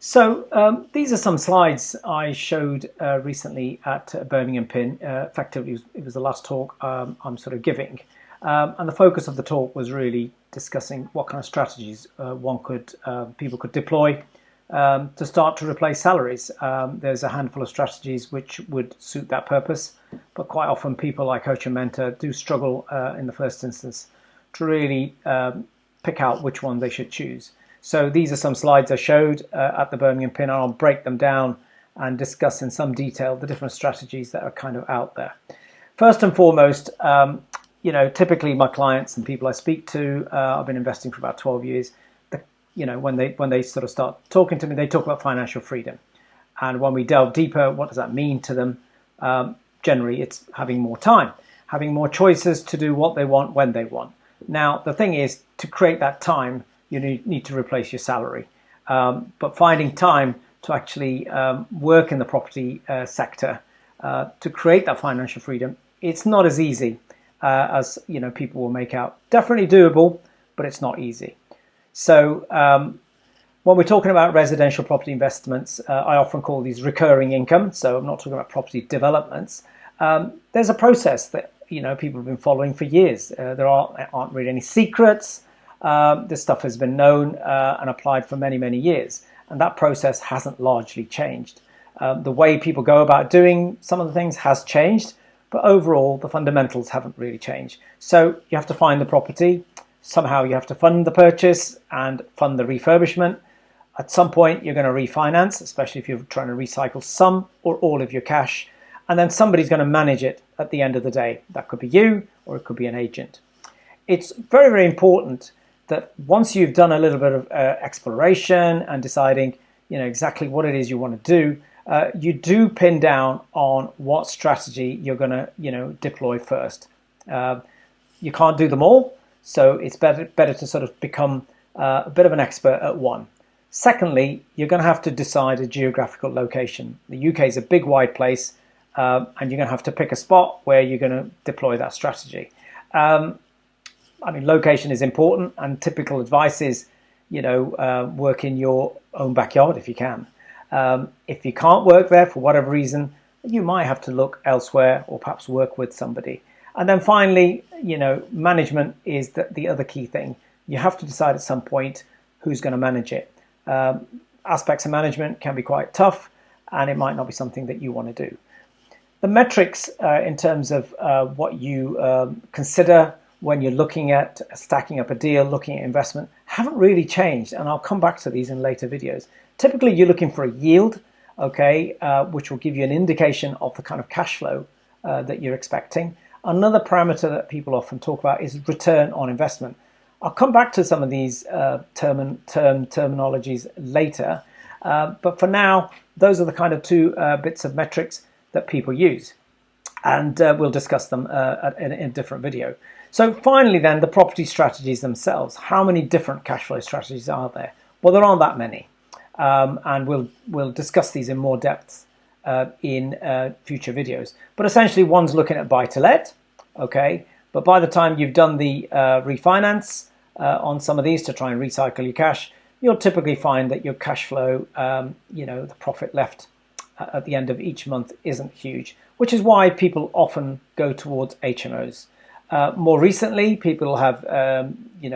These are some slides I showed recently at Birmingham PIN. Effectively, it was the last talk I'm sort of giving. And the focus of the talk was really discussing what kind of strategies people could deploy to start to replace salaries. There's a handful of strategies which would suit that purpose, but quite often people like Coach and Mentor do struggle in the first instance to really pick out which one they should choose. So these are some slides I showed at the Birmingham PIN, and I'll break them down and discuss in some detail the different strategies that are kind of out there. First and foremost, typically my clients and people I speak to, I've been investing for about 12 years. When they sort of start talking to me, they talk about financial freedom. And when we delve deeper, what does that mean to them? Generally, it's having more time, having more choices to do what they want when they want. Now, the thing is, to create that time, you need to replace your salary. But finding time to actually work in the property sector to create that financial freedom, it's not as easy as people will make out. Definitely doable, but it's not easy. So when we're talking about residential property investments, I often call these recurring income. So I'm not talking about property developments. There's a process that people have been following for years. There aren't really any secrets. This stuff has been known and applied for many, many years, and that process hasn't largely changed. The way people go about doing some of the things has changed, but overall the fundamentals haven't really changed. So you have to find the property, somehow you have to fund the purchase and fund the refurbishment. At some point you're going to refinance, especially if you're trying to recycle some or all of your cash, and then somebody's going to manage it at the end of the day. That could be you, or it could be an agent. It's very, very important that once you've done a little bit of exploration and deciding exactly what it is you want to do, you do pin down on what strategy you're going to deploy first. You can't do them all, so it's better to sort of become a bit of an expert at one. Secondly, you're going to have to decide a geographical location. The UK is a big, wide place, and you're going to have to pick a spot where you're going to deploy that strategy. Location is important, and typical advice is, work in your own backyard if you can. If you can't work there for whatever reason, you might have to look elsewhere or perhaps work with somebody. And then finally, management is the other key thing. You have to decide at some point who's going to manage it. Aspects of management can be quite tough, and it might not be something that you want to do. The metrics in terms of what you consider when you're looking at stacking up a deal, looking at investment, haven't really changed, and I'll come back to these in later videos. Typically, you're looking for a yield, which will give you an indication of the kind of cash flow that you're expecting. Another parameter that people often talk about is return on investment. I'll come back to some of these terminologies later, but for now, those are the kind of two bits of metrics that people use, and we'll discuss them in a different video. So finally then, the property strategies themselves. How many different cash flow strategies are there? Well, there aren't that many, and we'll discuss these in more depth in future videos. But essentially, one's looking at buy-to-let, but by the time you've done the refinance on some of these to try and recycle your cash, you'll typically find that your cash flow, the profit left at the end of each month isn't huge, which is why people often go towards HMOs. More recently, people have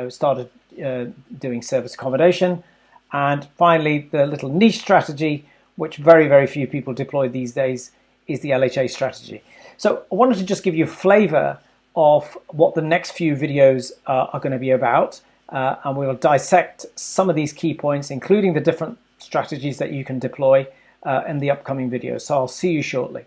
started doing service accommodation, and finally the little niche strategy, which very, very few people deploy these days, is the LHA strategy. So I wanted to just give you a flavour of what the next few videos are going to be about, and we'll dissect some of these key points, including the different strategies that you can deploy in the upcoming videos. So I'll see you shortly.